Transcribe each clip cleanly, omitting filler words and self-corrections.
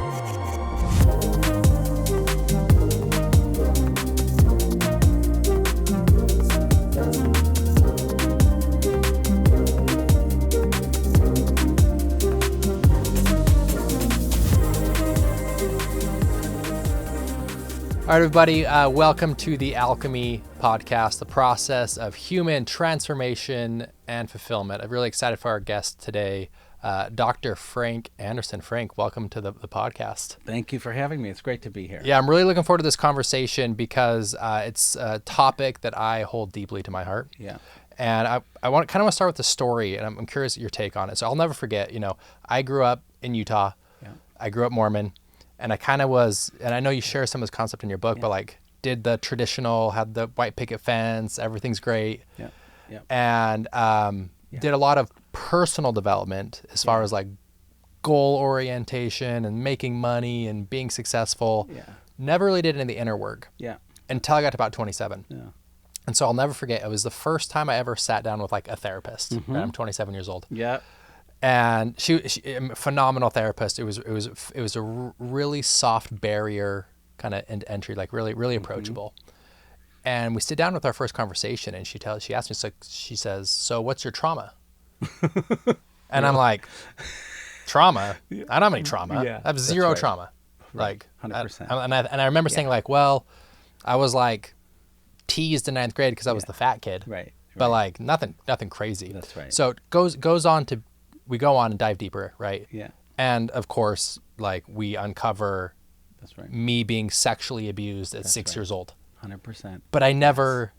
All right, everybody, welcome to the Alchemy Podcast, the process of human transformation and fulfillment. I'm really excited for our guest today, Dr. Frank Anderson. Frank, welcome to the podcast. Thank you for having me. It's great to be here. Yeah, I'm really looking forward to this conversation because it's a topic that I hold deeply to my heart. Yeah. And I want to start with the story, and I'm curious your take on it. So I'll never forget, I grew up in Utah. Yeah. I grew up Mormon. And I kind of was, and I know you share some of this concept in your book, but like did the traditional, had the white picket fence, everything's great. Yeah. Yeah. And did a lot of personal development as far as like goal orientation and making money and being successful. Yeah. Never really did any of the inner work. Yeah. Until I got to about 27. Yeah. And so I'll never forget, it was the first time I ever sat down with like a therapist. Mm-hmm. Right? I'm 27 years old. Yeah. And she a phenomenal therapist. It was a really soft barrier kind of entry, like really approachable. And we sit down with our first conversation, and she asked me, so she says, "So what's your trauma?" And I'm like, "Trauma? I don't have any trauma. I have zero trauma." Right. Like 100%. And I remember saying like, "Well, I was like teased in 9th grade because I was the fat kid, right? But like nothing crazy." That's right. So it goes on to. We go on and dive deeper, right? Yeah. And of course, like we uncover me being sexually abused at 6 years old. 100%. But I never,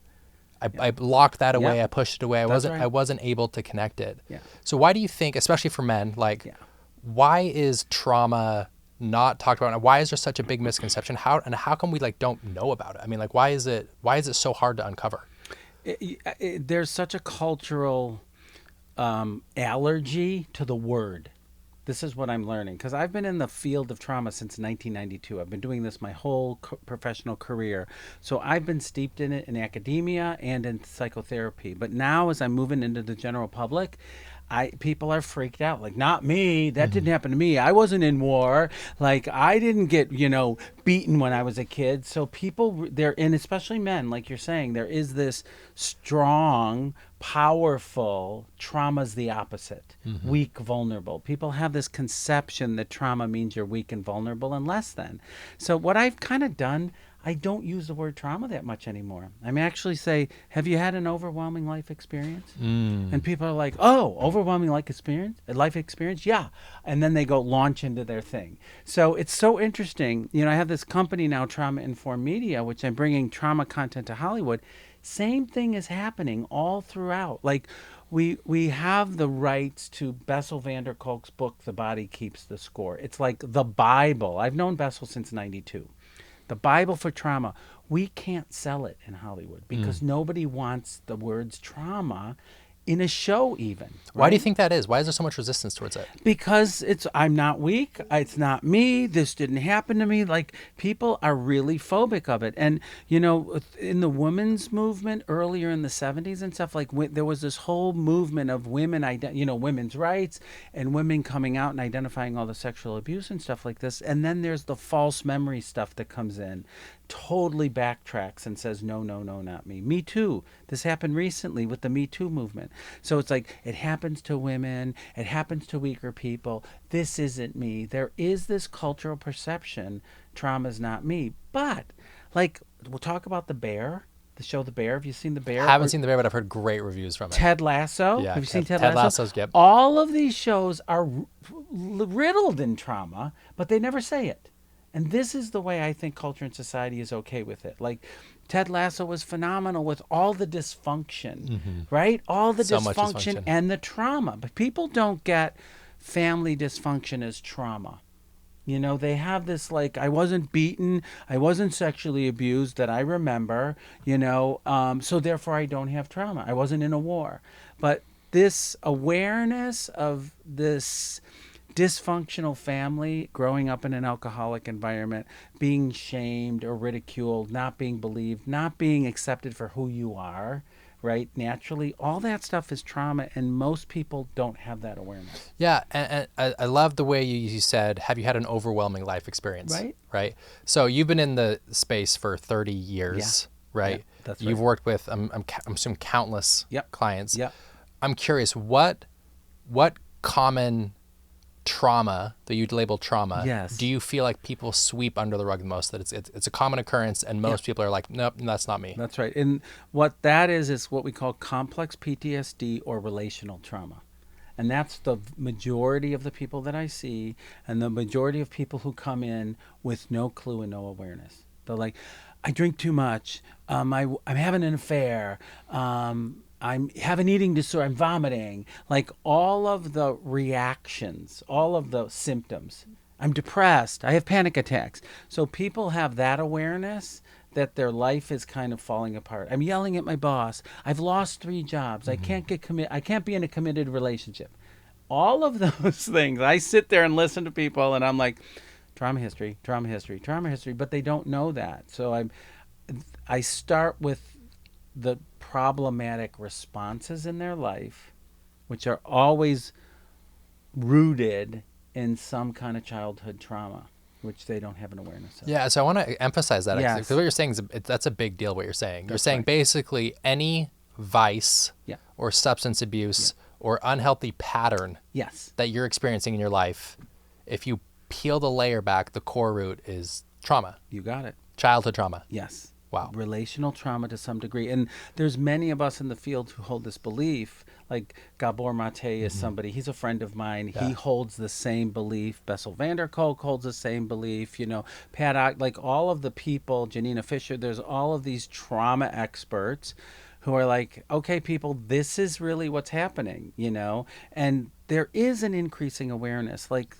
I locked that away. I pushed it away. I wasn't able to connect it. Yeah. So why do you think, especially for men, like why is trauma not talked about? Why is there such a big misconception? How come we like don't know about it? I mean, like why is it so hard to uncover? There's such a cultural allergy to the word. This is what I'm learning because I've been in the field of trauma since 1992. I've been doing this my whole professional career. So I've been steeped in it in academia and in psychotherapy. But now as I'm moving into the general public, people are freaked out. Like, not me. That didn't happen to me. I wasn't in war. Like, I didn't get, beaten when I was a kid. So people, and especially men, like you're saying, there is this strong, powerful, trauma's the opposite. Weak, vulnerable. People have this conception that trauma means you're weak and vulnerable and less than. So what I've kind of done, I don't use the word trauma that much anymore. I actually say, have you had an overwhelming life experience? And people are like, oh, overwhelming life experience? Yeah. And then they go launch into their thing. So it's so interesting. I have this company now, Trauma Informed Media, which I'm bringing trauma content to Hollywood. Same thing is happening all throughout. Like we have the rights to Bessel van der Kolk's book, The Body Keeps the Score. It's like the Bible. I've known Bessel since 92. The Bible for trauma. We can't sell it in Hollywood because nobody wants the words trauma in a show even. Right? Why do you think that is? Why is there so much resistance towards it? Because I'm not weak. It's not me. This didn't happen to me. Like, people are really phobic of it. And, in the women's movement earlier in the 70s and stuff, like there was this whole movement of women, women's rights and women coming out and identifying all the sexual abuse and stuff like this. And then there's the false memory stuff that comes in, totally backtracks and says, no, not me. Me Too. This happened recently with the Me Too movement. So it's like, it happens to women, it happens to weaker people. This isn't me. There is this cultural perception, trauma's not me. But, like, we'll talk about The Bear, the show The Bear. Have you seen The Bear? I haven't seen The Bear, but I've heard great reviews from it. Ted Lasso? Yeah, have you seen Ted Lasso? Ted Lasso's good. All of these shows are riddled in trauma, but they never say it. And this is the way I think culture and society is okay with it. Like, Ted Lasso was phenomenal with all the dysfunction, right? All the dysfunction and the trauma. But people don't get family dysfunction as trauma. They have this, like, I wasn't beaten, I wasn't sexually abused that I remember, so therefore I don't have trauma. I wasn't in a war. But this awareness of this dysfunctional family, growing up in an alcoholic environment, being shamed or ridiculed, not being believed, not being accepted for who you are, right? Naturally, all that stuff is trauma, and most people don't have that awareness. Yeah, and I love the way you said, have you had an overwhelming life experience? Right. Right. So you've been in the space for 30 years, right? Yeah, that's You've right. worked with, I'm assuming, countless Yep. clients. Yep. I'm curious, what common trauma that you'd label trauma Yes. do you feel like people sweep under the rug the most, that it's a common occurrence and most people are like, nope, that's not me? That's right. And what that is what we call complex PTSD or relational trauma. And that's the majority of the people that I see, and the majority of people who come in with no clue and no awareness. They're like, I drink too much. I'm having an affair. I have an eating disorder. I'm vomiting. Like all of the reactions, all of the symptoms. I'm depressed. I have panic attacks. So people have that awareness that their life is kind of falling apart. I'm yelling at my boss. I've lost 3 jobs. I can't I can't be in a committed relationship. All of those things. I sit there and listen to people and I'm like, trauma history, trauma history, trauma history, but they don't know that. So I start with the problematic responses in their life, which are always rooted in some kind of childhood trauma, which they don't have an awareness of. Yeah, so I want to emphasize that, Yes. because what you're saying is that's a big deal. What you're saying, you're That's saying right. basically any vice Yeah. or substance abuse or unhealthy pattern Yes. that you're experiencing in your life, if you peel the layer back, the core root is trauma, You got it. childhood trauma. Yes. Wow. Relational trauma to some degree. And there's many of us in the field who hold this belief. Like Gabor Mate is somebody, he's a friend of mine. Yeah. He holds the same belief. Bessel van der Kolk holds the same belief. Pat, like all of the people, Janina Fisher, there's all of these trauma experts who are like, okay, people, this is really what's happening, and there is an increasing awareness. Like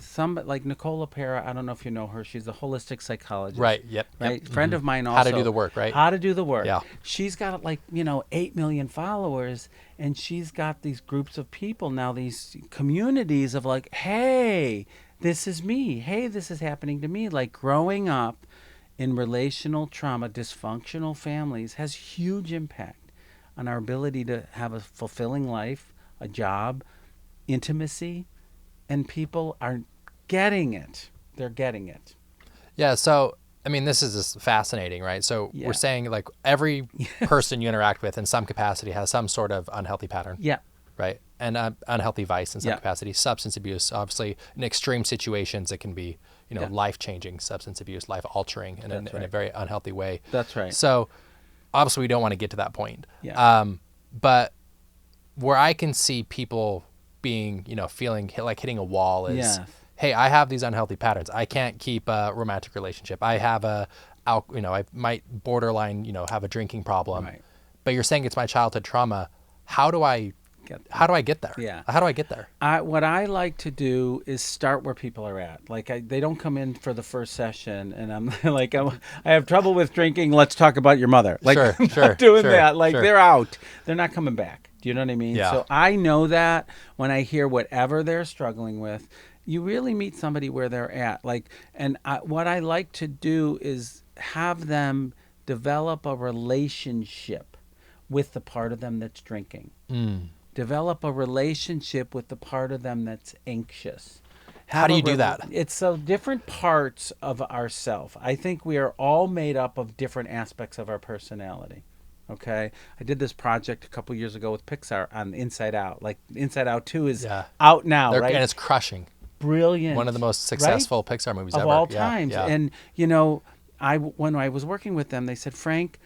Nicola Pera, I don't know if you know her. She's a holistic psychologist. Right. Yep. Right. Friend of mine also. How to do the work, right? How to do the work. Yeah. She's got 8 million followers, and she's got these groups of people now, these communities of like, hey, this is me. Hey, this is happening to me. Like growing up in relational trauma, dysfunctional families has huge impact on our ability to have a fulfilling life, a job, intimacy, and people are getting it. They're getting it. Yeah. So, I mean, this is just fascinating, right? So Yeah. we're saying like every person you interact with in some capacity has some sort of unhealthy pattern. Yeah. Right. And unhealthy vice in some Yeah. capacity. Substance abuse, obviously, in extreme situations, it can be, Yeah. life-changing substance abuse, life-altering in That's a right. very unhealthy way. That's right. So, obviously, we don't want to get to that point. Yeah. But where I can see people being, feeling like hitting a wall is, Yes. hey, I have these unhealthy patterns. I can't keep a romantic relationship. I have I might borderline, have a drinking problem. Right. But you're saying it's my childhood trauma. How do I get there? Yeah. How do I get there? What I like to do is start where people are at. Like they don't come in for the first session, and I'm like, I have trouble with drinking. Let's talk about your mother. Like, Sure, I'm sure, not doing sure, that. Like sure. they're out. They're not coming back. Do you know what I mean? Yeah. So I know that when I hear whatever they're struggling with, you really meet somebody where they're at. Like, what I like to do is have them develop a relationship with the part of them that's drinking. Develop a relationship with the part of them that's anxious. How do you do that? It's so different parts of ourself. I think we are all made up of different aspects of our personality. Okay, I did this project a couple years ago with Pixar on Inside Out. Like Inside Out 2 is out now, right? And it's crushing. Brilliant. One of the most successful Pixar movies of ever. all Yeah, times. yeah. And when I was working with them, they said, Frank,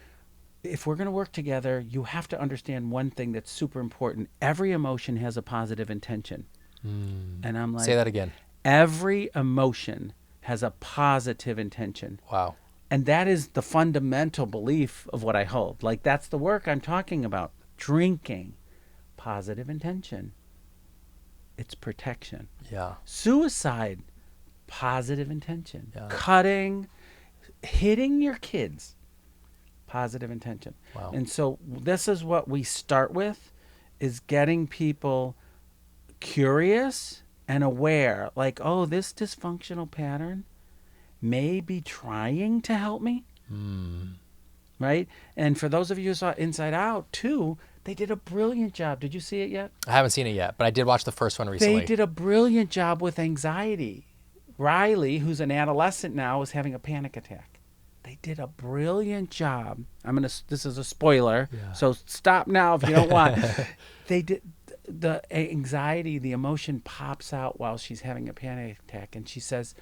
if we're going to work together, you have to understand one thing that's super important. Every emotion has a positive intention. And I'm like, say that again. Every emotion has a positive intention. Wow. And that is the fundamental belief of what I hold. Like, that's the work I'm talking about. Drinking, positive intention. It's protection. Yeah. Suicide, positive intention. Yeah. Cutting, hitting your kids, positive intention. Wow. And so this is what we start with, is getting people curious and aware. Like, oh, this dysfunctional pattern may be trying to help me. Right? And for those of you who saw Inside Out too, They did a brilliant job. Did you see it yet? I haven't seen it yet, but I did watch the first one recently. They did a brilliant job with anxiety. Riley, who's an adolescent now, is having a panic attack. They did a brilliant job. This is a spoiler, so stop now if you don't want. They did the anxiety, the emotion pops out while she's having a panic attack, and she says,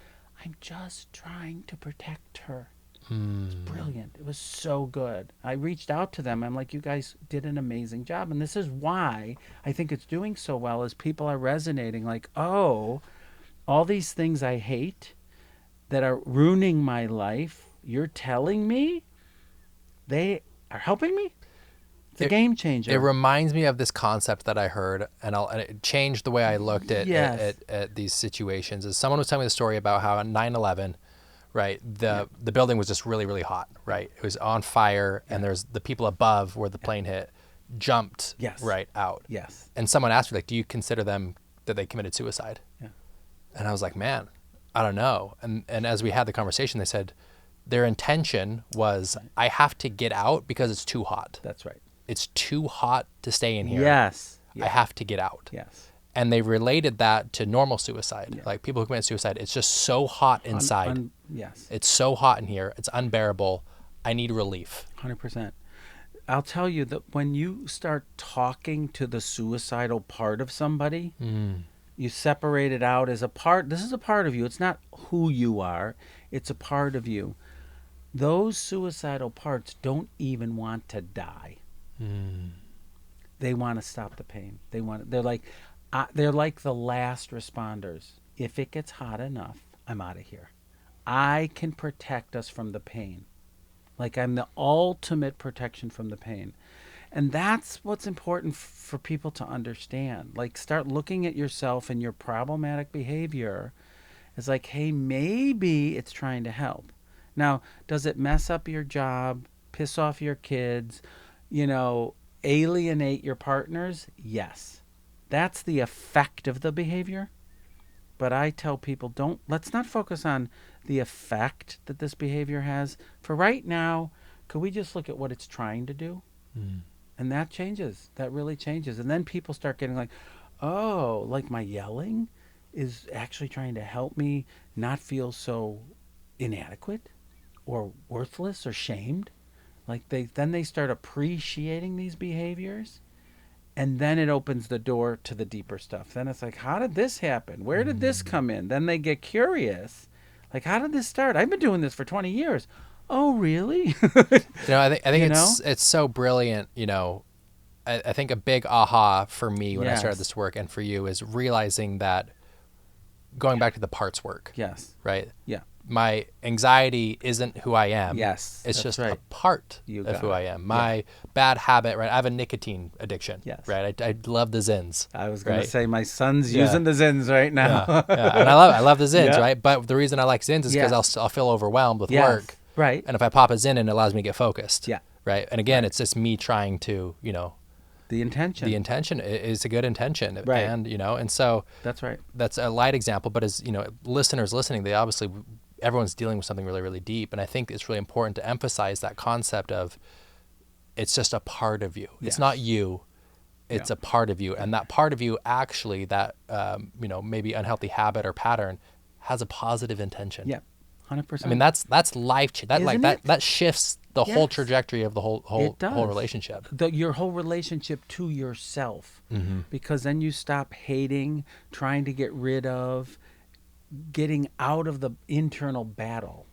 "I'm just trying to protect her." It's brilliant. It was so good. I reached out to them. I'm like, you guys did an amazing job. And this is why I think it's doing so well, is people are resonating like, oh, all these things I hate that are ruining my life, you're telling me they are helping me? It's a game changer. It reminds me of this concept that I heard, and it changed the way I looked at these situations. Is someone was telling me the story about how on 9/11, right, the building was just really, really hot, right? It was on fire, and there's the people above where the plane hit jumped right out. Yes. And someone asked me, like, do you consider them that they committed suicide? Yeah. And I was like, man, I don't know. And as we had the conversation, they said their intention was, I have to get out because it's too hot. That's right. It's too hot to stay in here. Yes. I have to get out. Yes. And they related that to normal suicide. Yeah. Like people who commit suicide, it's just so hot inside. Yes. It's so hot in here. It's unbearable. I need relief. 100%. I'll tell you that when you start talking to the suicidal part of somebody, you separate it out as a part. This is a part of you. It's not who you are. It's a part of you. Those suicidal parts don't even want to die. They want to stop the pain. They're like the last responders. If it gets hot enough, I'm out of here. I can protect us from the pain. Like I'm the ultimate protection from the pain. And that's what's important for people to understand. Like start looking at yourself and your problematic behavior as like, hey, maybe it's trying to help. Now, does it mess up your job, piss off your kids, alienate your partners? Yes. That's the effect of the behavior. But I tell people, let's not focus on the effect that this behavior has. For right now, could we just look at what it's trying to do? And that changes. That really changes. And then people start getting like, oh, like my yelling is actually trying to help me not feel so inadequate or worthless or shamed. Like they start appreciating these behaviors. And then it opens the door to the deeper stuff. Then it's like, how did this happen? Where did this come in? Then they get curious. Like, how did this start? I've been doing this for 20 years. Oh, really? I think it's so brilliant. I think a big aha for me when I started this work and for you is realizing that going back to the parts work. Yes. Right? Yeah. My anxiety isn't who I am. Yes. It's just a part of who I am. My bad habit, right? I have a nicotine addiction. Yes. Right? I love the Zins. I was going to say my son's using the Zins right now. Yeah. And I love the Zins, right? But the reason I like Zins is because I'll feel overwhelmed with work. Right. And if I pop a Zin in, it allows me to get focused. Yeah. Right. And again, it's just me trying to, the intention. The intention is a good intention. Right. And, and so that's right. That's a light example. But as, listeners listening, they obviously, everyone's dealing with something really, really deep. And I think it's really important to emphasize that concept of it's just a part of you. Yes. It's not you. It's a part of you. And that part of you actually, that, maybe unhealthy habit or pattern has a positive intention. Yeah. 100%. I mean, that's life. That shifts the whole trajectory of the whole relationship. Your whole relationship to yourself, because then you stop hating, trying to get rid of, getting out of the internal battle.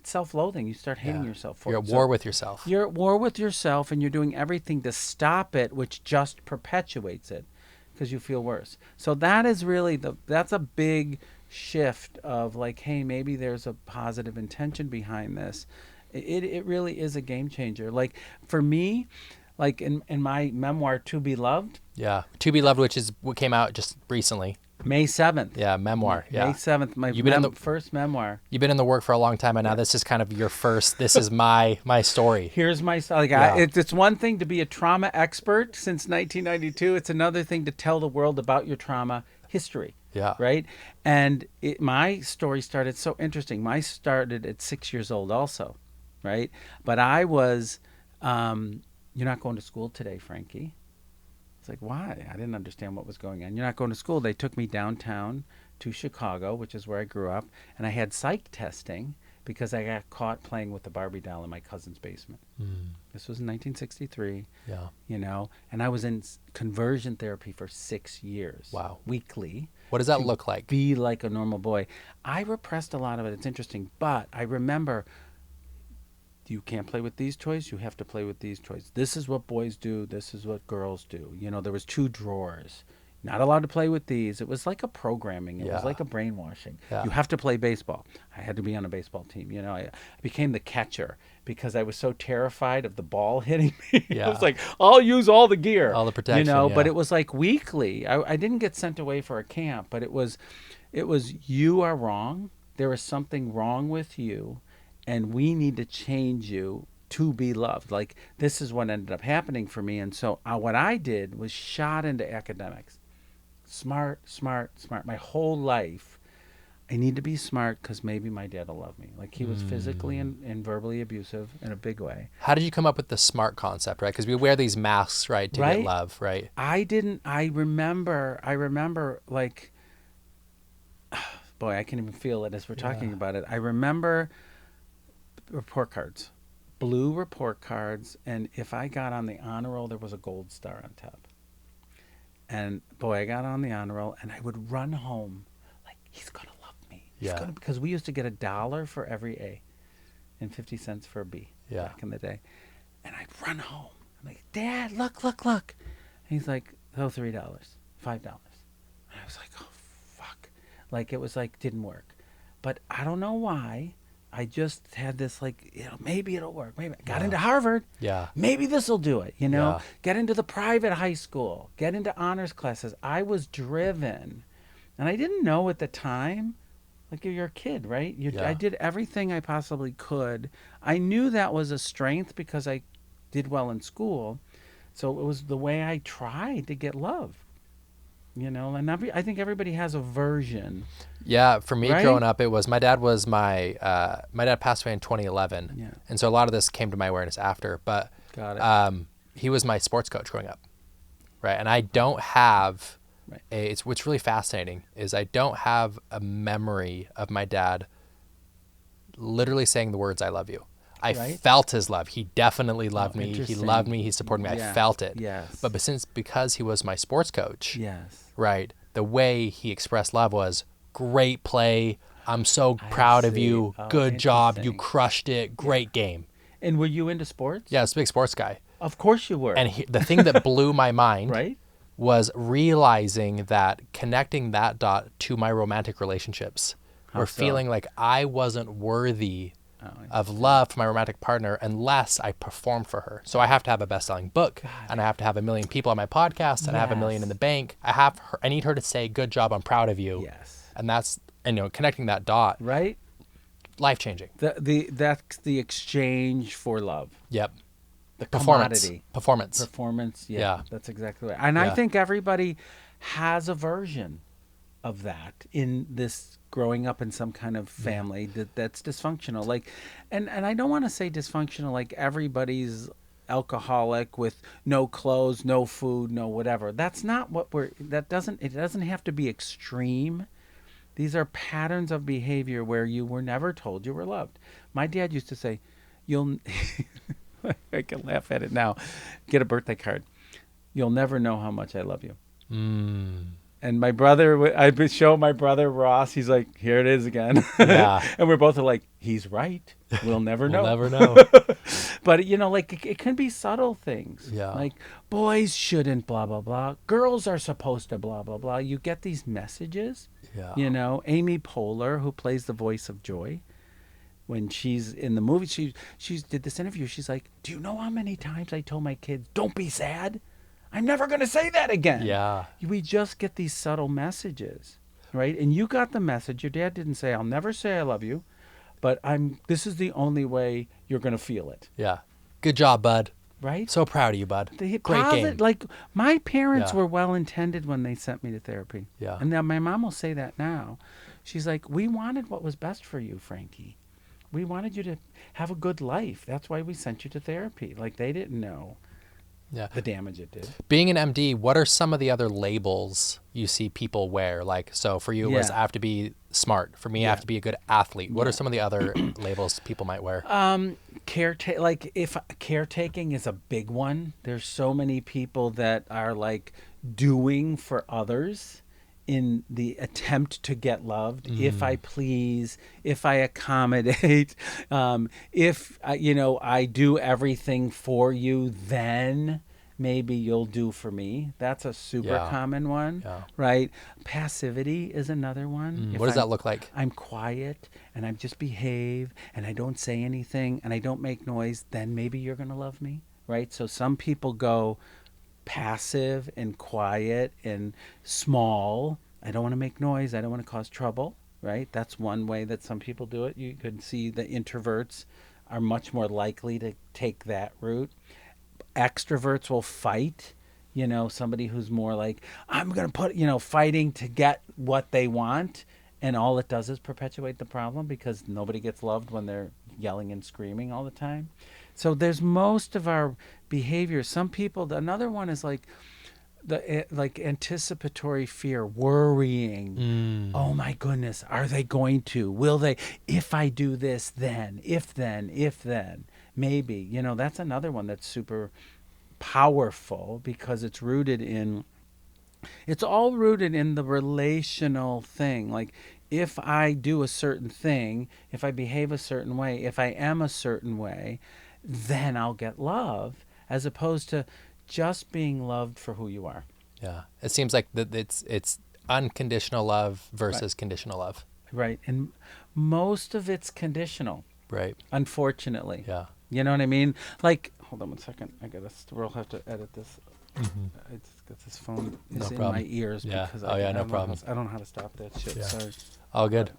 Self-loathing. You start hating yourself for it. You're at war with yourself. You're at war with yourself, and you're doing everything to stop it, which just perpetuates it because you feel worse. So that is really that's a big shift of like, hey, maybe there's a positive intention behind this. It really is a game changer. Like for me, like in my memoir, To Be Loved. Yeah. To Be Loved, which is what came out just recently. May 7th. Yeah, memoir. Yeah. May 7th, my first memoir. You've been in the work for a long time, and now this is kind of your first, this is my story. Here's my story. It's one thing to be a trauma expert since 1992. It's another thing to tell the world about your trauma history. Yeah. Right? And my story started so interesting. Mine started at 6 years old also. Right? But I was you're not going to school today, Frankie. It's like, why? I didn't understand what was going on. You're not going to school. They took me downtown to Chicago, which is where I grew up, and I had psych testing because I got caught playing with the Barbie doll in my cousin's basement. This was in 1963. Yeah. You know, and I was in conversion therapy for 6 years. Wow. Weekly. What does that look like? Be like a normal boy. I repressed a lot of it. It's interesting, but I remember you can't play with these toys. You have to play with these toys. This is what boys do. This is what girls do. You know, there was 2 drawers. Not allowed to play with these. It was like a programming. It was like a brainwashing. Yeah. You have to play baseball. I had to be on a baseball team. You know, I became the catcher because I was so terrified of the ball hitting me. Yeah. It was like, I'll use all the gear. All the protection, You know, yeah. but it was like weekly. I didn't get sent away for a camp, but it was you are wrong. There is something wrong with you, and we need to change you to be loved. Like, this is what ended up happening for me. And so what I did was shot into academics. Smart. My whole life, I need to be smart because maybe my dad will love me. Like, he was physically and verbally abusive in a big way. How did you come up with the smart concept, right? Because we wear these masks, right, to get love, right? I remember like, boy, I can even feel it as we're talking about it. I remember report cards, blue report cards, and if I got on the honor roll, there was a gold star on top. And boy, I got on the honor roll, and I would run home like, he's gonna love me. Because we used to get $1 for every A, and 50 cents for a B back in the day. And I'd run home. I'm like, Dad, look. And he's like, oh, $3, $5. And I was like, oh, fuck. Like, it was like, didn't work. But I don't know why. I just had this, like, you know, maybe it'll work. Maybe I got into Harvard. Yeah. Maybe this will do it, you know. Yeah. Get into the private high school. Get into honors classes. I was driven. And I didn't know at the time. Like, you're a kid, right? I did everything I possibly could. I knew that was a strength because I did well in school. So it was the way I tried to get love. You know, and I think everybody has a version. Yeah, for me Right? growing up, it was my dad passed away in 2011, Yeah. and so a lot of this came to my awareness after. But Got it. he was my sports coach growing up, right? And I don't have Right. what's really fascinating is I don't have a memory of my dad literally saying the words "I love you." I felt his love. He definitely loved me. He interesting. loved me. He supported me. Yeah. I felt it. Yes. But because he was my sports coach, Yes. right, the way he expressed love was great play. I'm so proud of you. Oh, Good job. You interesting. crushed it. Great game. And were you into sports? Yeah, I was a big sports guy. Of course you were. And the thing that blew my mind right? was realizing that connecting that dot to my romantic relationships How were so? feeling like I wasn't worthy Oh, of love from my romantic partner unless I performed for her. So I have to have a best-selling book, and I have to have 1 million people on my podcast, and I have 1 million in the bank. I need her to say, "Good job, I'm proud of you." Yes. And that's, connecting that dot, Right? life-changing. That's the exchange for love. Yep. The Performance. commodity. Performance. Performance. Yeah, Yeah. That's exactly right. And I Yeah. think everybody has a version of that in this growing up in some kind of family that's dysfunctional. Like, and I don't want to say dysfunctional like everybody's alcoholic with no clothes, no food, no whatever. That's not what it doesn't have to be extreme. These are patterns of behavior where you were never told you were loved. My dad used to say, I can laugh at it now. Get a birthday card. You'll never know how much I love you. And my brother, I'd show my brother Ross. He's like, here it is again. Yeah. And we're both like, he's right. We'll never know. We'll never know. But, like, it can be subtle things. Yeah. Like, boys shouldn't blah, blah, blah. Girls are supposed to blah, blah, blah. You get these messages. Yeah. Amy Poehler, who plays the voice of Joy, when she's in the movie, she did this interview. She's like, do you know how many times I told my kids, don't be sad? I'm never going to say that again. Yeah. We just get these subtle messages, right? And you got the message. Your dad didn't say, I'll never say I love you, but this is the only way you're going to feel it. Yeah. Good job, bud. Right? So proud of you, bud. Great game. Like, my parents Yeah. were well-intended when they sent me to therapy. Yeah. And now my mom will say that now. She's like, we wanted what was best for you, Frankie. We wanted you to have a good life. That's why we sent you to therapy. Like, they didn't know Yeah. the damage it did. Being an MD, what are some of the other labels you see people wear? Like, so for you, it was Yeah. I have to be smart. For me, I have Yeah. to be a good athlete. What Yeah. are some of the other labels people might wear? Like if caretaking is a big one. There's so many people that are like doing for others in the attempt to get loved. If I please, if I accommodate, if I do everything for you, then maybe you'll do for me. That's a super Yeah. common one, Yeah. right? Passivity is another one. If What does that look like? I'm quiet and I just behave and I don't say anything and I don't make noise, then maybe you're going to love me, right? So some people go passive and quiet and small. I don't want to make noise. I don't want to cause trouble, right? That's one way that some people do it. You could see the introverts are much more likely to take that route. Extroverts will fight. Somebody who's more like, I'm going to put, fighting to get what they want. And all it does is perpetuate the problem because nobody gets loved when they're yelling and screaming all the time. So there's most of our behavior. Some people, another one is like like anticipatory fear, worrying. Oh my goodness, are they going to? Will they? If I do this, then, if then, maybe. That's another one that's super powerful because it's all rooted in the relational thing. Like, if I do a certain thing, if I behave a certain way, if I am a certain way, then I'll get love, as opposed to just being loved for who you are. Yeah. It seems like that it's unconditional love versus conditional love. Right. And most of it's conditional, Right. unfortunately. Yeah. You know what I mean? Like, hold on one second. We'll have to edit this. I just got this phone is in my ears because no problem. I don't know how to stop that shit. Yeah. Sorry. All good.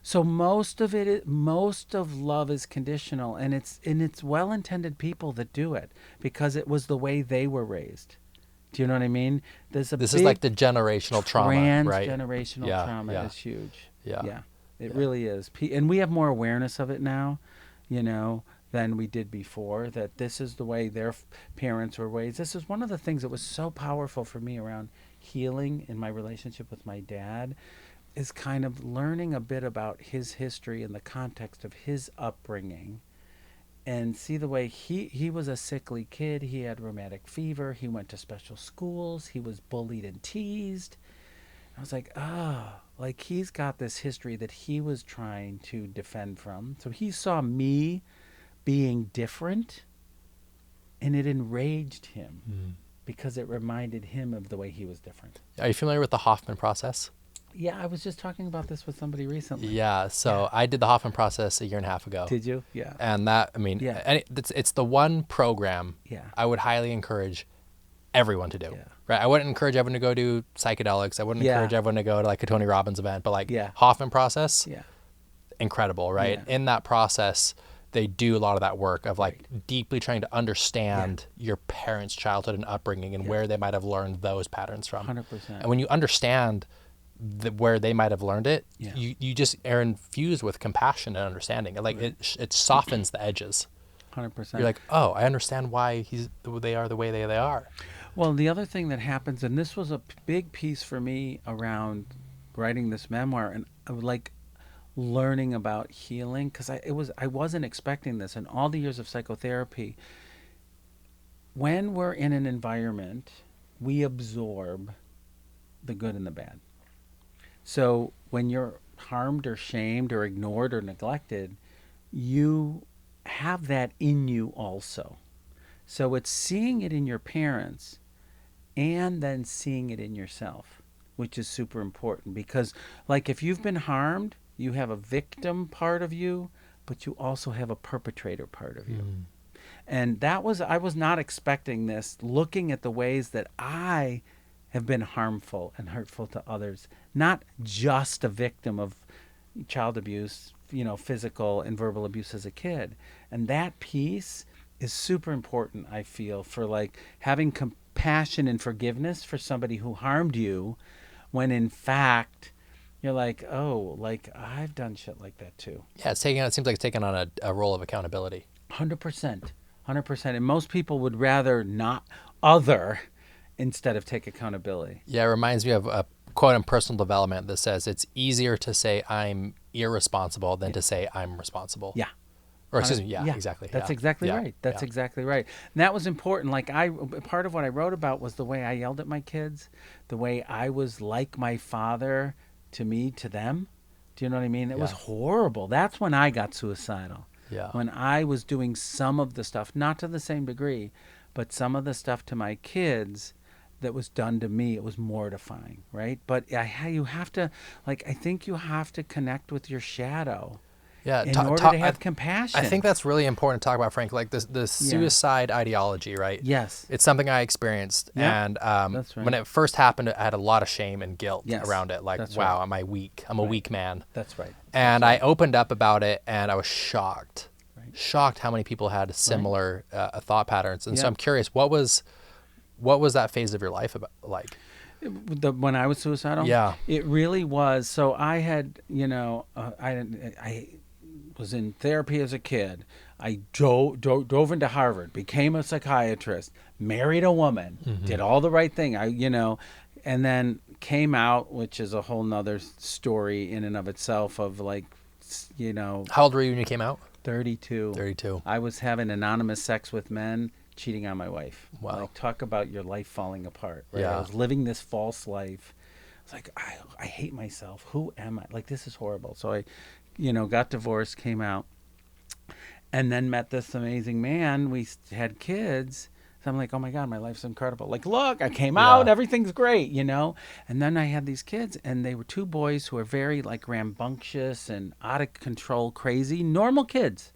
So most of love is conditional, and it's well-intended people that do it because it was the way they were raised. Do you know what I mean? This is like the generational trauma, right? Transgenerational trauma is huge. Yeah. It really is. And we have more awareness of it now, than we did before, that this is the way their parents were raised. This is one of the things that was so powerful for me around healing in my relationship with my dad, is kind of learning a bit about his history in the context of his upbringing, and see the way he was a sickly kid. He had rheumatic fever. He went to special schools. He was bullied and teased. I was like, like he's got this history that he was trying to defend from. So he saw me being different, and it enraged him because it reminded him of the way he was different. Are you familiar with the Hoffman process? Yeah, I was just talking about this with somebody recently. Yeah, so I did the Hoffman process a year and a half ago. Did you? Yeah. And that, it's the one program I would highly encourage everyone to do. Yeah. Right? I wouldn't encourage everyone to go do psychedelics. I wouldn't encourage everyone to go to like a Tony Robbins event, but like Hoffman process, incredible, right? Yeah. In that process, they do a lot of that work of like deeply trying to understand your parents' childhood and upbringing and where they might have learned those patterns from. 100%. And when you understand where they might have learned it, you just are infused with compassion and understanding. Like it softens the edges. 100%. You're like, oh, I understand why they are the way they are. Well, the other thing that happens, and this was a big piece for me around writing this memoir, and I would like learning about healing, because I wasn't expecting this. In all the years of psychotherapy, when we're in an environment, we absorb the good and the bad. So when you're harmed or shamed or ignored or neglected, you have that in you also. So it's seeing it in your parents and then seeing it in yourself, which is super important, because like if you've been harmed, you have a victim part of you, but you also have a perpetrator part of you. And I was not expecting this, looking at the ways that I have been harmful and hurtful to others, not just a victim of child abuse, physical and verbal abuse as a kid. And that piece is super important, I feel, for like having compassion and forgiveness for somebody who harmed you, when in fact you're like, oh, like I've done shit like that too. Yeah, it seems like it's taking on a role of accountability. 100%. 100%. And most people would rather not other instead of take accountability. Yeah, it reminds me of a quote in personal development that says it's easier to say I'm irresponsible than to say I'm responsible. Yeah. Or excuse me, yeah, exactly. That's yeah. exactly Yeah. right. That's Yeah. exactly right. And that was important. Like part of what I wrote about was the way I yelled at my kids, the way I was like my father to me, to them. Do you know what I mean? It was horrible. That's when I got suicidal. Yeah. When I was doing some of the stuff, not to the same degree, but some of the stuff to my kids that was done to me, it was mortifying, right? But you have to, like, I think you have to connect with your shadow. Yeah, in order to have compassion. I think that's really important to talk about, Frank. Like the suicide ideology, right? Yes. It's something I experienced, and that's right. when it first happened, I had a lot of shame and guilt around it. Like, that's wow, right. am I weak? I'm a weak man. That's right. And I opened up about it, and I was shocked, shocked how many people had similar thought patterns. And so I'm curious, what was that phase of your life like? When I was suicidal? Yeah. It really was. So I had, I was in therapy as a kid. I drove into Harvard, became a psychiatrist, married a woman, did all the right thing. And then came out, which is a whole nother story in and of itself of like, How old were you when you came out? 32. 32. I was having anonymous sex with men, cheating on my wife. Wow. Like, talk about your life falling apart. Right? Yeah. I was living this false life. It's like, I hate myself. Who am I? Like, this is horrible. So I, got divorced, came out, and then met this amazing man. We had kids. So I'm like, oh my God, my life's incredible. Like, look, I came out, everything's great, And then I had these kids, and they were two boys who were very like rambunctious and out of control, crazy, normal kids.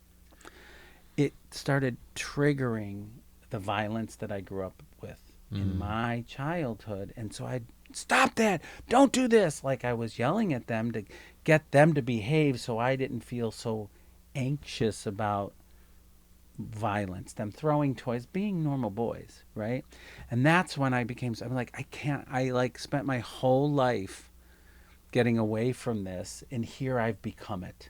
It started triggering the violence that I grew up with in my childhood. And so I stop that. Don't do this. Like, I was yelling at them to get them to behave so I didn't feel so anxious about violence, them throwing toys, being normal boys, right? And that's when I'm like, I spent my whole life getting away from this, and here I've become it.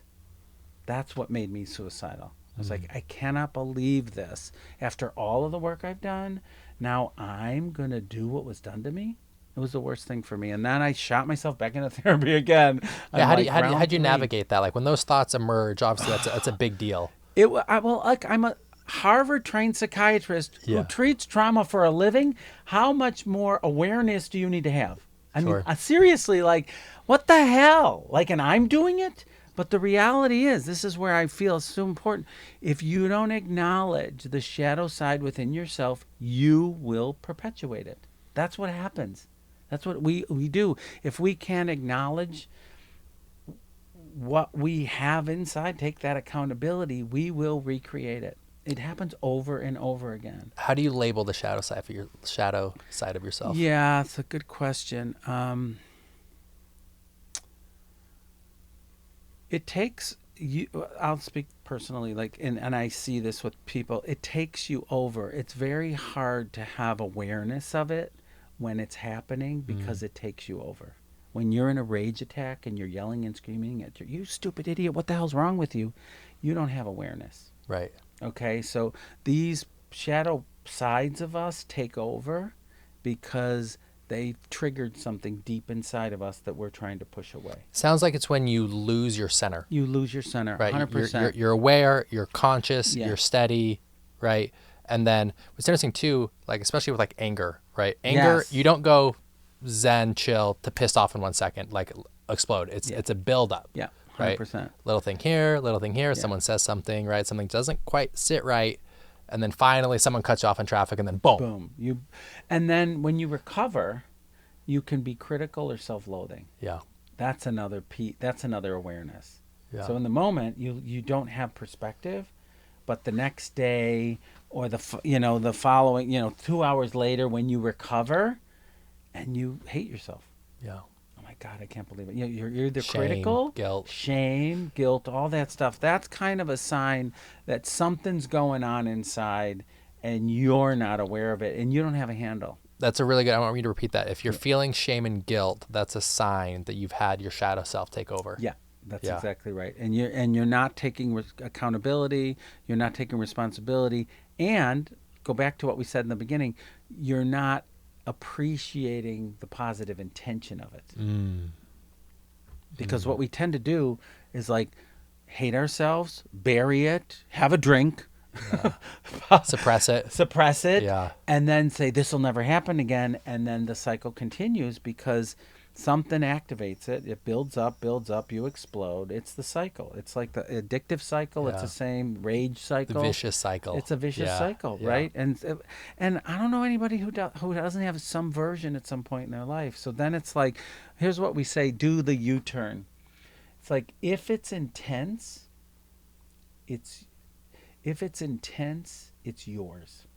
That's what made me suicidal. I was like, I cannot believe this. After all of the work I've done, now I'm going to do what was done to me. It was the worst thing for me. And then I shot myself back into therapy again. Yeah, how do you navigate that? Like, when those thoughts emerge, obviously that's a big deal. I'm a Harvard-trained psychiatrist who treats trauma for a living. How much more awareness do you need to have? I mean, seriously, like, what the hell? Like, and I'm doing it? But the reality is, this is where I feel it's so important. If you don't acknowledge the shadow side within yourself, you will perpetuate it. That's what happens. That's what we do. If we can't acknowledge what we have inside, take that accountability, we will recreate it. It happens over and over again. How do you label the shadow side of yourself? Yeah, it's a good question. It takes you. I'll speak personally, and I see this with people. It takes you over. It's very hard to have awareness of it when it's happening because it takes you over. When you're in a rage attack and you're yelling and screaming at you stupid idiot, what the hell's wrong with you? You don't have awareness. Right. Okay, so these shadow sides of us take over because they've triggered something deep inside of us that we're trying to push away. Sounds like it's when you lose your center. You lose your center, right? 100%. You're aware, you're conscious, you're steady, right? And then what's interesting too, like especially with like anger, right? Anger, you don't go zen, chill to pissed off in 1 second, like explode. It's a buildup. Yeah, 100%. Right? Little thing here, someone says something, right? Something doesn't quite sit right. And then finally someone cuts you off in traffic and then boom. And then when you recover, you can be critical or self-loathing. Yeah. That's another that's another awareness. Yeah. So in the moment, you don't have perspective, but the next day or the following, 2 hours later when you recover and you hate yourself. Yeah. Oh my God, I can't believe it. You're either shame, critical, guilt, all that stuff. That's kind of a sign that something's going on inside and you're not aware of it and you don't have a handle. That's a really good, I want you to repeat that. If you're feeling shame and guilt, that's a sign that you've had your shadow self take over. Yeah, that's exactly right. And you're not taking accountability, you're not taking responsibility, And go back to what we said in the beginning, you're not appreciating the positive intention of it. Because what we tend to do is like hate ourselves, bury it, have a drink, Suppress it. Yeah. and then say this will never happen again, and then the cycle continues because something activates it. It builds up, you explode. It's the cycle. It's like the addictive cycle. It's Yeah. the same rage cycle. The vicious cycle. It's a vicious Yeah. cycle, Yeah. right? And I don't know anybody who doesn't have some version at some point in their life. So then it's like, here's what we say: do the U-turn. It's like if it's intense, it's yours.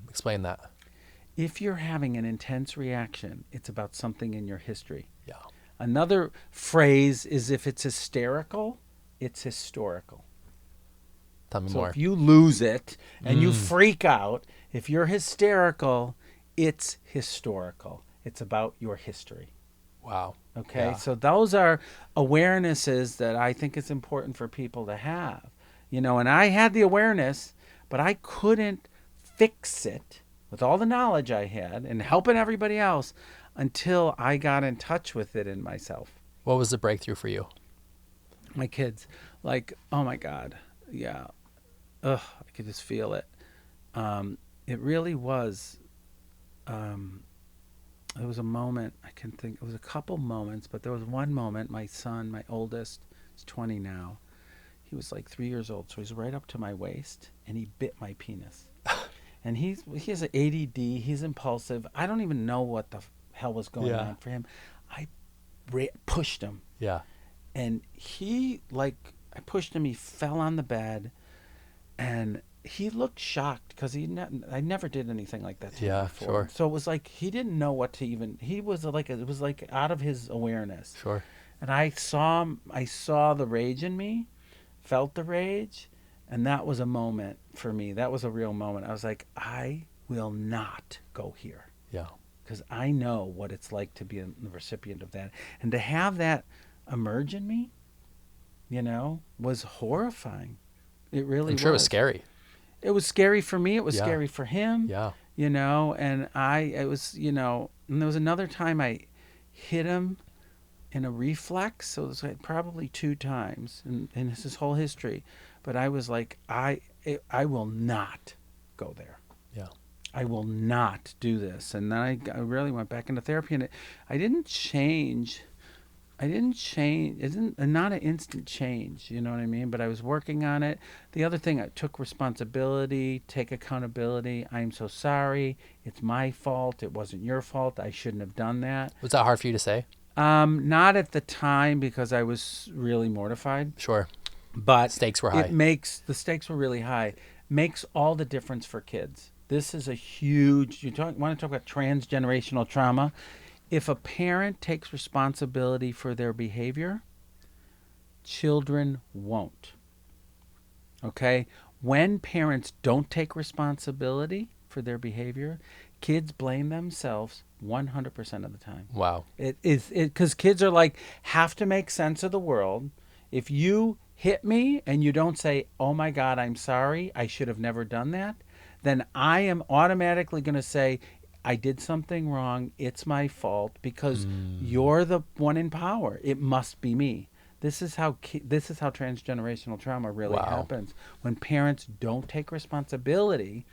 Explain that. If you're having an intense reaction, it's about something in your history. Yeah. Another phrase is if it's hysterical, it's historical. Tell me So more. if you lose it and you freak out, if you're hysterical, it's historical. It's about your history. Wow. Okay, Yeah. so those are awarenesses that I think it's important for people to have. And I had the awareness, but I couldn't fix it with all the knowledge I had and helping everybody else until I got in touch with it in myself. What was the breakthrough for you? My kids, like, oh my God, yeah. Ugh, I could just feel it. It really was, it was a moment, I can think, it was a couple moments, but there was one moment, my son, my oldest, is 20 now. He was like 3 years old, so he's right up to my waist, and he bit my penis. And he has an ADD, he's impulsive. I don't even know what the hell was going on for him. I pushed him. Yeah. And I pushed him, he fell on the bed, and he looked shocked because I never did anything like that to him before. Sure. So it was like he didn't know what to even, it was like out of his awareness. Sure. And I saw the rage in me, felt the rage, and that was a moment for me. That was a real moment. I was like, I will not go here. Yeah. Because I know what it's like to be the recipient of that. And to have that emerge in me, was horrifying. It really was. I'm sure it was scary. It was scary for me. It was scary for him. Yeah. And and there was another time I hit him in a reflex. So it was like probably 2 times in his whole history. But I was like, I will not go there. Yeah. I will not do this. And then I really went back into therapy, and I didn't change. It's not an instant change, you know what I mean? But I was working on it. The other thing, I took responsibility, take accountability. I'm so sorry. It's my fault. It wasn't your fault. I shouldn't have done that. Was that hard for you to say? Not at the time because I was really mortified. Sure. But Stakes were high. The stakes were really high. Makes all the difference for kids. This is a huge, want to talk about transgenerational trauma. If a parent takes responsibility for their behavior, children won't. Okay? When parents don't take responsibility for their behavior, kids blame themselves 100% of the time. Wow. Because kids are like, have to make sense of the world. If you hit me and you don't say, oh my God, I'm sorry, I should have never done that, then I am automatically going to say, I did something wrong. It's my fault because you're the one in power. It must be me. This is how transgenerational trauma really happens when parents don't take responsibility,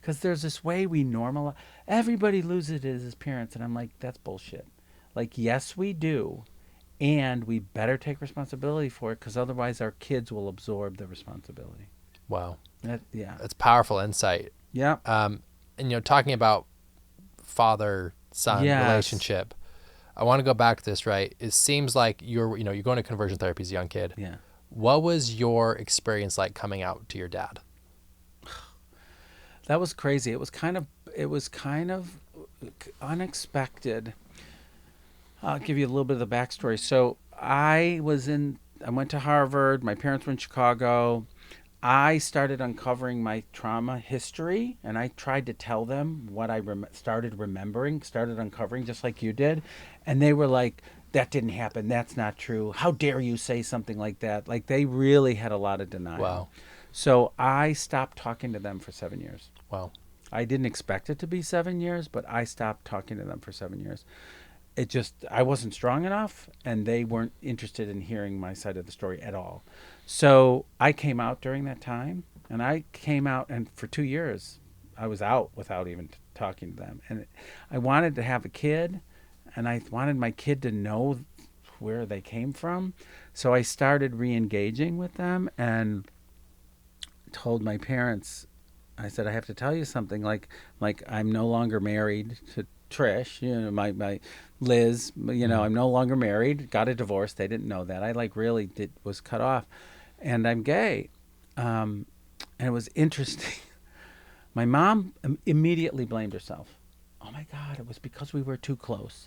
because there's this way we normalize. Everybody loses it as parents, and I'm like, that's bullshit. Like, yes, we do, and we better take responsibility for it because otherwise our kids will absorb the responsibility. Wow. Yeah. That's powerful insight. Yeah. And talking about father-son relationship, I want to go back to this, right? It seems like you're going to conversion therapy as a young kid. Yeah. What was your experience like coming out to your dad? That was crazy. It was kind of unexpected. I'll give you a little bit of the backstory. So I went to Harvard. My parents were in Chicago. I started uncovering my trauma history, and I tried to tell them what I started uncovering, just like you did. And they were like, that didn't happen. That's not true. How dare you say something like that? Like, they really had a lot of denial. Wow. So I stopped talking to them for 7 years. Wow. I didn't expect it to be 7 years, but I stopped talking to them for 7 years. It just, I wasn't strong enough, and they weren't interested in hearing my side of the story at all. So I came out during that time, and I came out, and for 2 years I was out without even talking to them. And I wanted to have a kid, and I wanted my kid to know where they came from. So I started re-engaging with them and told my parents, I said, I have to tell you something. Like I'm no longer married to Trish, my Liz, I'm no longer married, got a divorce. They didn't know that. I was cut off, and I'm gay. And it was interesting. My mom immediately blamed herself. Oh my God, it was because we were too close.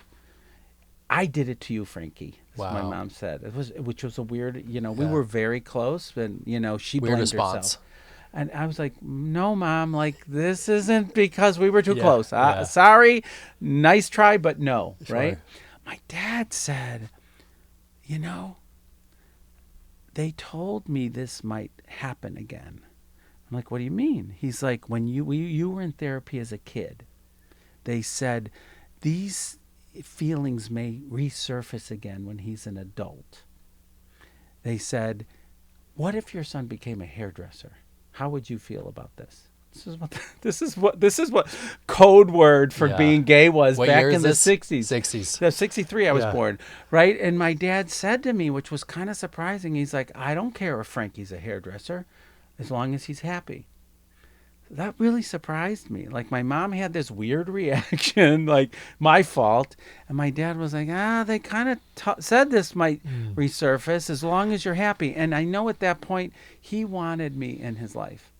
I did it to you, Frankie. Wow. My mom said. Which was a weird, we were very close, and she weird blamed response. herself. And I was like, no, Mom, like, this isn't because we were too close. Sorry, nice try, but no, sure. Right? My dad said, they told me this might happen again. I'm like, what do you mean? He's like, when you were in therapy as a kid, they said these feelings may resurface again when he's an adult. They said, what if your son became a hairdresser? How would you feel about this? This is what code word for being gay was what back year in the is 60s. 60s. The 63 I was born, right? And my dad said to me, which was kind of surprising, he's like, I don't care if Frankie's a hairdresser as long as he's happy. That really surprised me. Like, my mom had this weird reaction, like, my fault. And my dad was like, they kind of said this might resurface as long as you're happy. And I know at that point, he wanted me in his life.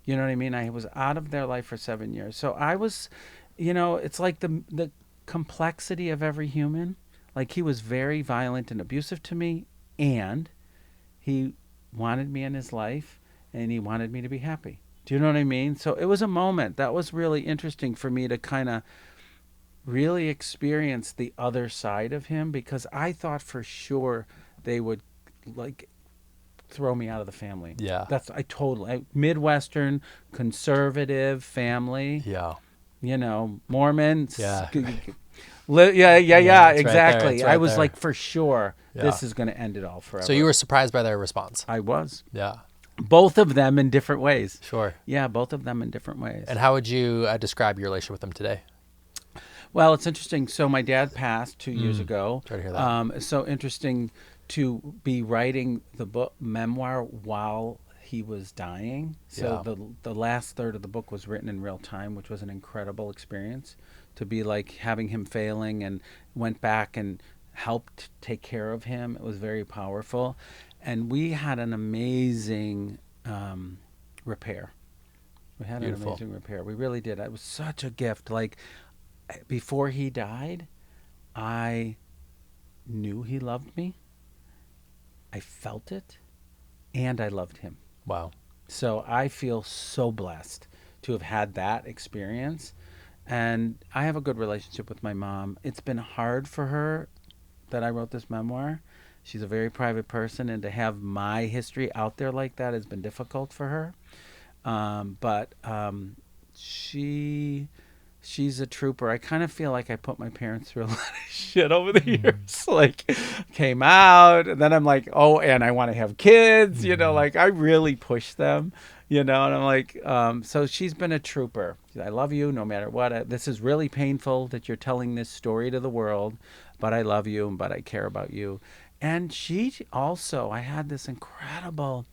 You know what I mean? I was out of their life for 7 years. So I was, it's like the complexity of every human. Like, he was very violent and abusive to me, and he wanted me in his life, and he wanted me to be happy. Do you know what I mean? So it was a moment that was really interesting for me to kind of really experience the other side of him, because I thought for sure they would like throw me out of the family. Yeah. Midwestern conservative family. Yeah. Mormon. Yeah. Exactly. Right I was there. like, for sure, this is going to end it all forever. So you were surprised by their response? I was. Yeah. Both of them in different ways. Sure. Yeah, both of them in different ways. And how would you describe your relationship with them today? Well, it's interesting. So my dad passed 2 years ago. Sorry to hear that. It's so interesting to be writing the book memoir while he was dying. So the last third of the book was written in real time, which was an incredible experience. To be like having him failing and went back and helped take care of him. It was very powerful. And we had an amazing repair. We had Beautiful. an amazing repair. We really did. It was such a gift. Like, before he died, I knew he loved me. I felt it, and I loved him. Wow. So I feel so blessed to have had that experience. And I have a good relationship with my mom. It's been hard for her that I wrote this memoir. She's a very private person, and to have my history out there like that has been difficult for her. But she's a trooper. I kind of feel like I put my parents through a lot of shit over the years. Like, came out, and then I'm like, oh, and I want to have kids. Like, I really push them. And I'm like, so she's been a trooper. I love you no matter what. This is really painful that you're telling this story to the world, but I love you, but I care about you. And she also, I had this incredible,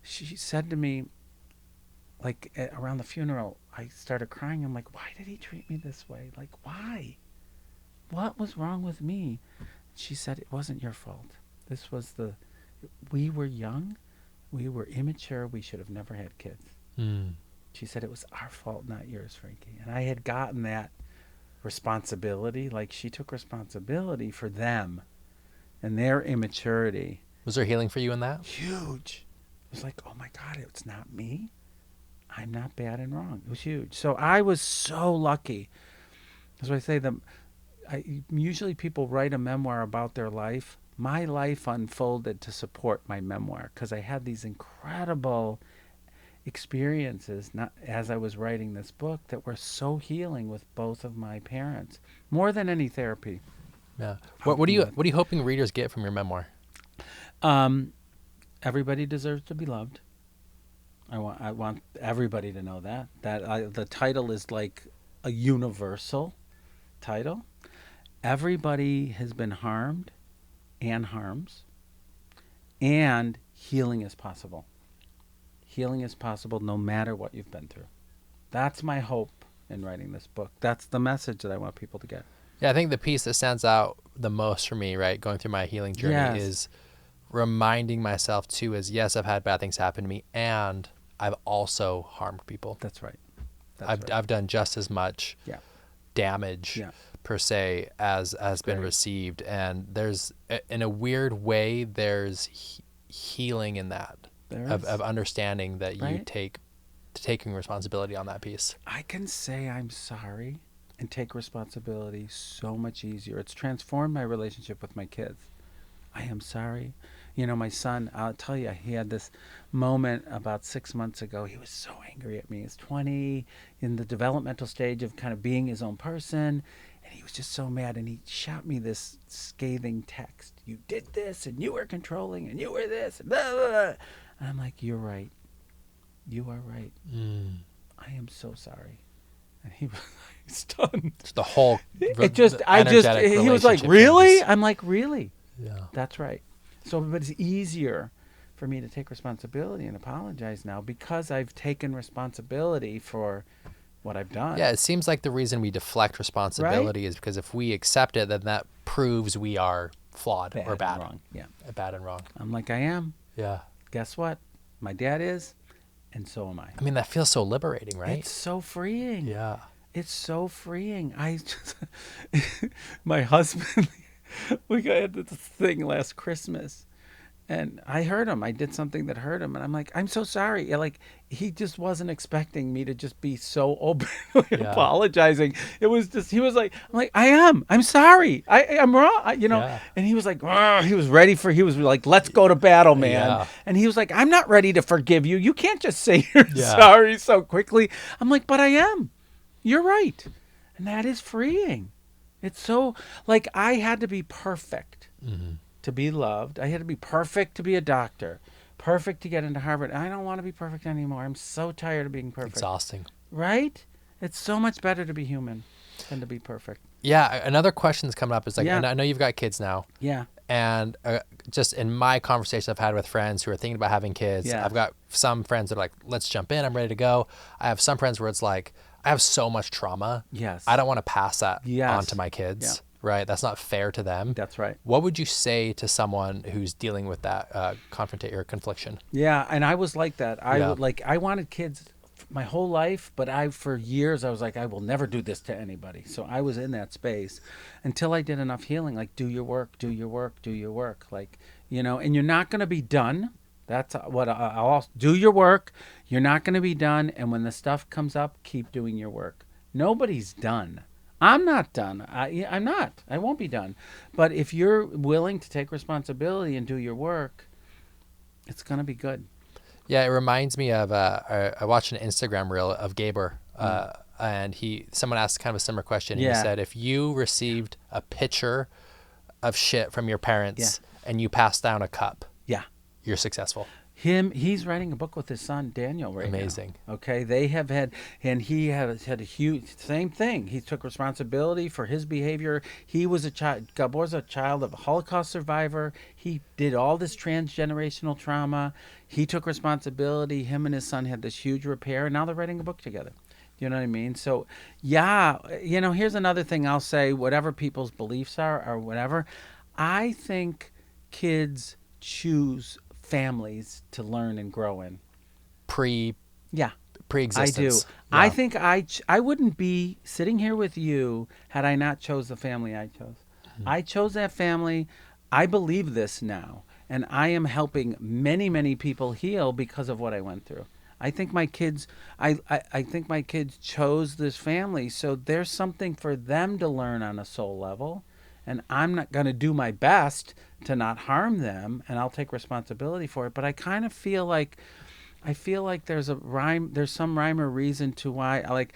she said to me, like, around the funeral, I started crying. I'm like, why did he treat me this way? Like, why? What was wrong with me? She said, it wasn't your fault. We were young. We were immature. We should have never had kids. She said, it was our fault, not yours, Frankie. And I had gotten that responsibility. Like, she took responsibility for them and their immaturity. Was there healing for you in that? Huge. It was like, oh my God, it's not me. I'm not bad and wrong. It was huge. So I was so lucky. That's why I say usually people write a memoir about their life. My life unfolded to support my memoir because I had these incredible experiences, not as I was writing this book, that were so healing with both of my parents, more than any therapy. Yeah. What are you hoping readers get from your memoir? Everybody deserves to be loved. I want everybody to know that. The title is like a universal title. Everybody has been harmed and harms, and healing is possible. Healing is possible no matter what you've been through. That's my hope in writing this book. That's the message that I want people to get. Yeah, I think the piece that stands out the most for me, right, going through my healing journey is reminding myself too is, yes, I've had bad things happen to me, and I've also harmed people. That's right. I've done just as much damage per se as has been received, and there's, in a weird way, there's healing in that of understanding that you taking responsibility on that piece. I can say I'm sorry and take responsibility so much easier. It's transformed my relationship with my kids. I am sorry. You know, my son, I'll tell you, he had this moment about 6 months ago. He was so angry at me. He's 20, in the developmental stage of kind of being his own person. And he was just so mad. And he shot me this scathing text. You did this, and you were controlling, and you were this, and blah, blah, blah. And I'm like, you're right. You are right. I am so sorry. And he was stunned. It's the whole he was like, really? Changes. I'm like, really? Yeah. That's right. So, but it's easier for me to take responsibility and apologize now because I've taken responsibility for what I've done. Yeah, it seems like the reason we deflect responsibility is because if we accept it, then that proves we are flawed or bad. And wrong. Yeah. Bad and wrong. I'm like, I am. Yeah. Guess what? My dad is, and so am I. I mean, that feels so liberating, right? It's so freeing. Yeah. It's so freeing. My husband, we had this thing last Christmas, and I hurt him. I did something that hurt him, and I'm like, I'm so sorry. Like, he just wasn't expecting me to just be so openly apologizing. It was just, he was like, I'm sorry. I'm wrong. And he was like, he was ready he was like, let's go to battle, man. Yeah. And he was like, I'm not ready to forgive you. You can't just say you're sorry so quickly. I'm like, but I am. You're right. And that is freeing. It's so, like, I had to be perfect to be loved. I had to be perfect to be a doctor, perfect to get into Harvard. I don't want to be perfect anymore. I'm so tired of being perfect. Exhausting. Right? It's so much better to be human than to be perfect. Yeah. Another question that's coming up is like, and I know you've got kids now. Yeah. And just in my conversations I've had with friends who are thinking about having kids, I've got some friends that are like, let's jump in. I'm ready to go. I have some friends where it's like, I have so much trauma. Yes. I don't want to pass that on to my kids. Yeah. Right? That's not fair to them. That's right. What would you say to someone who's dealing with that confliction? Yeah, and I was like that. I wanted kids my whole life, but for years I was like, I will never do this to anybody. So I was in that space until I did enough healing, like do your work, do your work, do your work. Like, and you're not going to be done. That's what I'll also do your work. You're not going to be done. And when the stuff comes up, keep doing your work. Nobody's done. I'm not done. I'm not. I won't be done. But if you're willing to take responsibility and do your work, it's going to be good. Yeah, it reminds me of, I watched an Instagram reel of Gaber, and someone asked kind of a similar question. And he said, if you received a pitcher of shit from your parents and you passed down a cup, you're successful. He's writing a book with his son Daniel right now. Amazing. Okay, they have had, and he has had a huge same thing. He took responsibility for his behavior. He was Gabor's a child of a Holocaust survivor. He did all this transgenerational trauma. He took responsibility. Him and his son had this huge repair, and now they're writing a book together. You know what I mean? So, here's another thing I'll say. Whatever people's beliefs are, or whatever, I think kids choose families to learn and grow in. Pre-existence. I do. I think I wouldn't be sitting here with you had I not chose the family I chose. I chose that family. I believe this now, and I am helping many, many people heal because of what I went through. I think my kids I think my kids chose this family, so there's something for them to learn on a soul level. And I'm not going to do my best to not harm them, and I'll take responsibility for it. But I kind of feel like I feel like there's some rhyme or reason to why, like,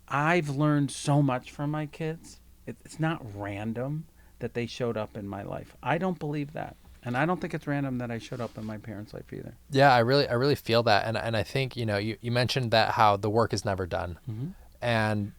I've learned so much from my kids. It's not random that they showed up in my life. I don't believe that. And I don't think it's random that I showed up in my parents' life either. Yeah, I really feel that. And I think, you mentioned that how the work is never done. Mm-hmm. And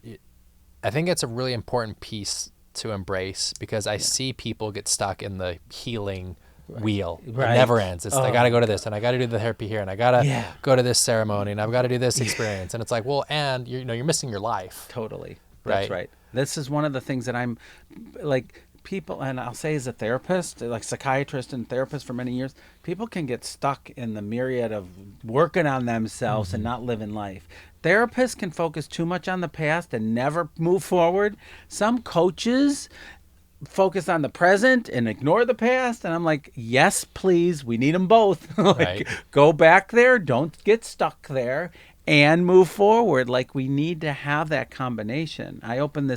I think it's a really important piece to embrace because I see people get stuck in the healing wheel. Right. It never ends. It's I got to go to God. this and I got to do the therapy here and I got to go to this ceremony and I've got to do this experience. And it's like, well, and you're missing your life. Totally. That's Right. right. This is one of the things that I'm like, people, and I'll say as a therapist, like psychiatrist and therapist for many years, people can get stuck in the myriad of working on themselves and not living life. Therapists can focus too much on the past and never move forward. Some coaches focus on the present and ignore the past, and I'm like, yes, please, we need them both. Like, Right. go back there, don't get stuck there, and move forward. Like, we need to have that combination. I opened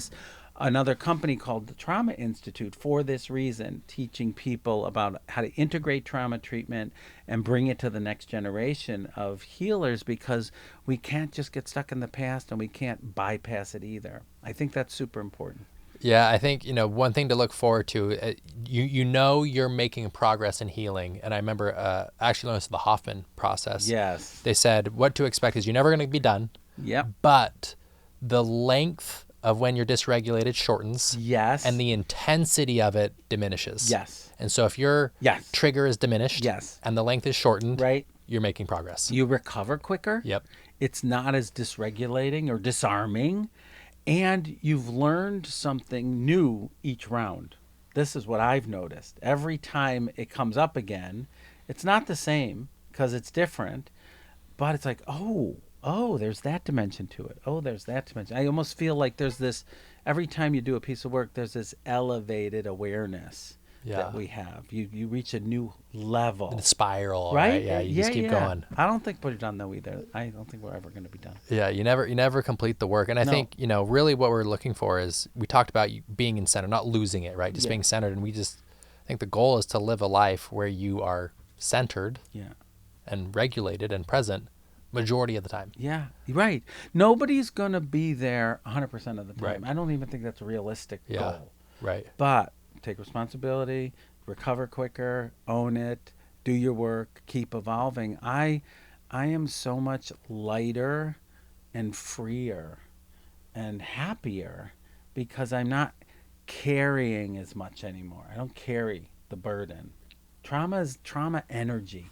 another company called the Trauma Institute for this reason, teaching people about how to integrate trauma treatment and bring it to the next generation of healers, because we can't just get stuck in the past and we can't bypass it either. I think that's super important. Yeah, I think, one thing to look forward to, you're making progress in healing. And I remember I actually learned this in the Hoffman process. Yes. They said what to expect is you're never going to be done. Yep. But the length of when you're dysregulated shortens. Yes. And the intensity of it diminishes. Yes. And so if your Yes. trigger is diminished Yes. and the length is shortened, Right. you're making progress. You recover quicker. Yep. It's not as dysregulating or disarming. And you've learned something new each round. This is what I've noticed. Every time it comes up again, it's not the same because it's different, but it's like, oh, there's that dimension to it. Oh, there's that dimension. I almost feel like there's this, every time you do a piece of work, there's this elevated awareness that we have. You reach a new level. The spiral, right? right? Yeah, you just keep going. I don't think we're done though either. I don't think we're ever going to be done. Yeah, you never complete the work. And I think, really what we're looking for is, we talked about you being in center, not losing it, right? Just being centered. And I think the goal is to live a life where you are centered and regulated and present majority of the time. Yeah, right. Nobody's going to be there 100% of the time. Right. I don't even think that's a realistic goal. Right. But take responsibility, recover quicker, own it, do your work, keep evolving. I am so much lighter and freer and happier because I'm not carrying as much anymore. I don't carry the burden. Trauma is trauma energy.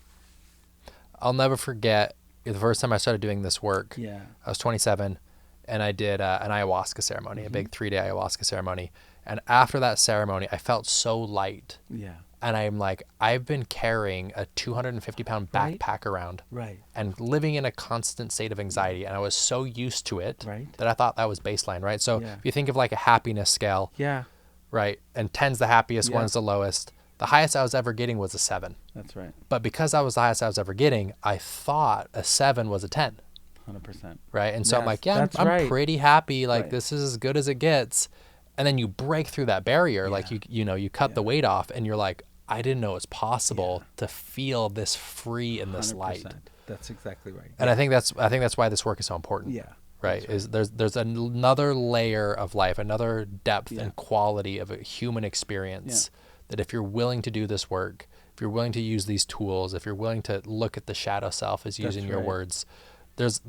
I'll never forget the first time I started doing this work. Yeah. I was 27 and I did an ayahuasca ceremony, a big 3-day ayahuasca ceremony. And after that ceremony, I felt so light. Yeah. And I'm like, I've been carrying a 250-pound backpack around. Right. And living in a constant state of anxiety. And I was so used to it Right. that I thought that was baseline, right? So Yeah. if you think of like a happiness scale, Yeah. right? And 10's the happiest, Yeah. 1's the lowest. The highest I was ever getting was a 7. That's right. But because I was the highest I was ever getting, I thought a 7 was a 10. 100%. Right. And so I'm Yes, like, yeah, that's I'm right. pretty happy. Like, Right. this is as good as it gets. And then you break through that barrier. Like you cut the weight off and you're like, I didn't know it was possible to feel this free in this 100%. light. That's exactly right. And I think that's why this work is so important. Yeah. Right. Is there's another layer of life, another depth and quality of a human experience that if you're willing to do this work, if you're willing to use these tools, if you're willing to look at the shadow self as using your words, there's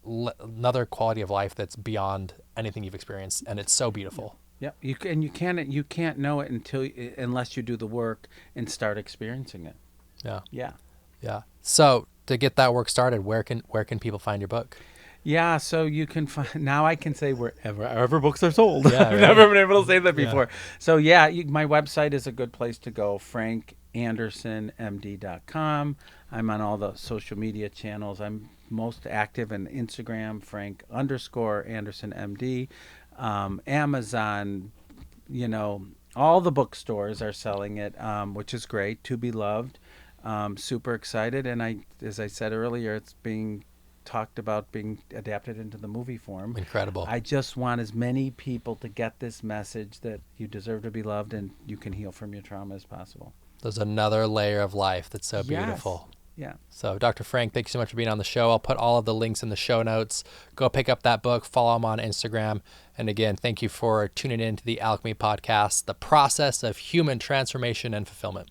another quality of life that's beyond anything you've experienced, and it's so beautiful. Yeah, you can't know it unless you do the work and start experiencing it. Yeah. Yeah. So to get that work started, where can people find your book? Yeah, so you can find, now I can say wherever books are sold. Yeah, I've right. never been able to say that before. So yeah, my website is a good place to go, frankandersonmd.com. I'm on all the social media channels. I'm most active in Instagram, Frank_AndersonMD. Amazon, all the bookstores are selling it, which is great. To Be Loved. Super excited. And as I said earlier, it's being talked about being adapted into the movie form. Incredible. I just want as many people to get this message that you deserve to be loved and you can heal from your trauma as possible. There's another layer of life that's so beautiful. Yeah. So, Dr. Frank, thank you so much for being on the show. I'll put all of the links in the show notes. Go pick up that book, follow him on Instagram. And again, thank you for tuning in to the Alchemy Podcast, the process of human transformation and fulfillment.